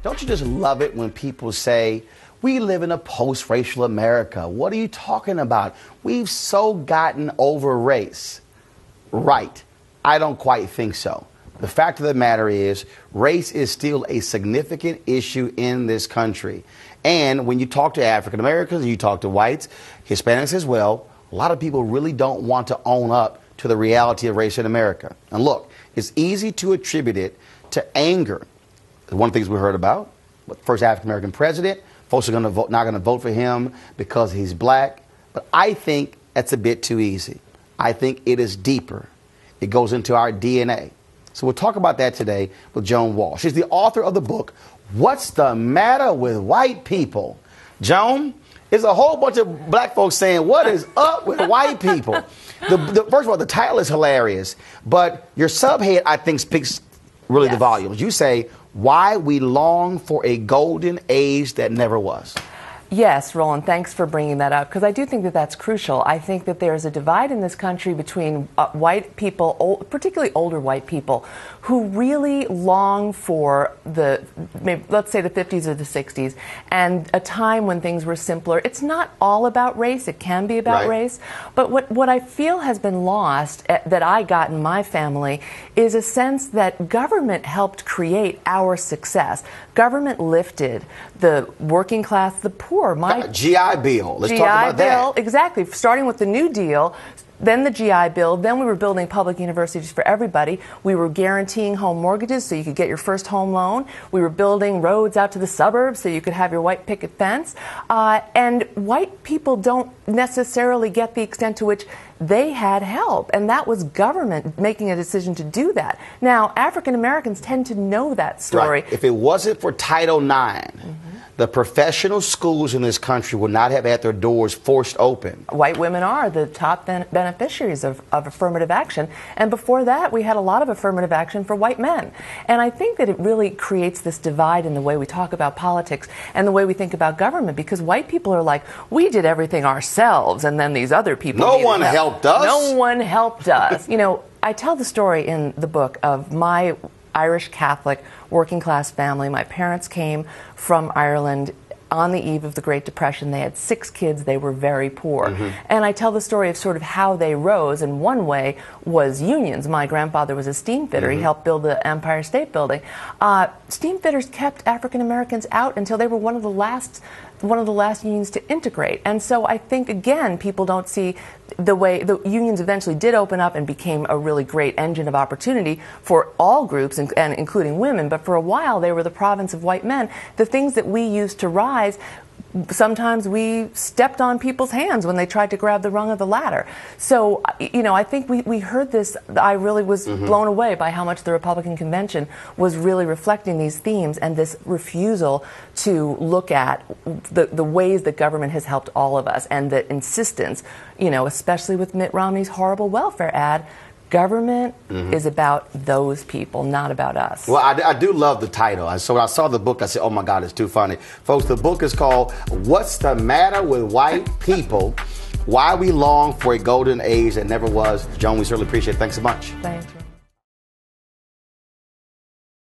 Don't you just love it when people say, we live in a post-racial America? What are you talking about? We've so gotten over race. Right. I don't quite think so. The fact of the matter is, race is still a significant issue in this country. And when you talk to African Americans, you talk to whites, Hispanics as well, a lot of people really don't want to own up to the reality of race in America. And look, it's easy to attribute it to anger. One of the things we heard about, first African American president, folks are going to vote, not going to vote for him because he's black. But I think that's a bit too easy. I think it is deeper. It goes into our DNA. So we'll talk about that today with Joan Walsh. She's the author of the book, What's the Matter with White People? Joan, there's a whole bunch of black folks saying, what is up with white people? First of all, the title is hilarious, but your subhead, I think, speaks really the volumes. You say, why we long for a golden age that never was. Yes, Roland, thanks for bringing that up, because I do think that that's crucial. I think that there's a divide in this country between white people, particularly older white people, who really long for let's say the 50s or the 60s, and a time when things were simpler. It's not all about race. It can be about race. But what I feel has been lost, that I got in my family, is a sense that government helped create our success. Government lifted the working class, the poor. GI Bill. Let's talk about that. Exactly. Starting with the New Deal, then the GI Bill, then we were building public universities for everybody. We were guaranteeing home mortgages so you could get your first home loan. We were building roads out to the suburbs so you could have your white picket fence. And white people don't necessarily get the extent to which they had help, and that was government making a decision to do that. Now, African Americans tend to know that story. Right. If it wasn't for Title IX, the professional schools in this country would not have had their doors forced open. White women are the top beneficiaries of affirmative action. And before that, we had a lot of affirmative action for white men. And I think that it really creates this divide in the way we talk about politics and the way we think about government, because white people are like, we did everything ourselves, and then these other people No one helped us. No one helped us. You know, I tell the story in the book of my Irish Catholic working class family. My parents came from Ireland on the eve of the Great Depression. They had 6 kids. They were very poor. And I tell the story of sort of how they rose, and one way was unions. My grandfather was a steam fitter. He helped build the Empire State Building. Steam fitters kept African Americans out until they were one of the last unions to integrate. And so I think, again, people don't see the way the unions eventually did open up and became a really great engine of opportunity for all groups, and including women. But for a while, they were the province of white men. The things that we used to rise, sometimes we stepped on people's hands when they tried to grab the rung of the ladder. So, you know, I think we heard this. I really was blown away by how much the Republican convention was really reflecting these themes and this refusal to look at the ways that government has helped all of us, and the insistence, you know, especially with Mitt Romney's horrible welfare ad, government is about those people, not about us. Well, I do love the title. So when I saw the book, I said, oh my God, it's too funny. Folks, the book is called What's the Matter with White People? Why We Long for a Golden Age That Never Was. Joan, we certainly appreciate it. Thanks so much. Thank you.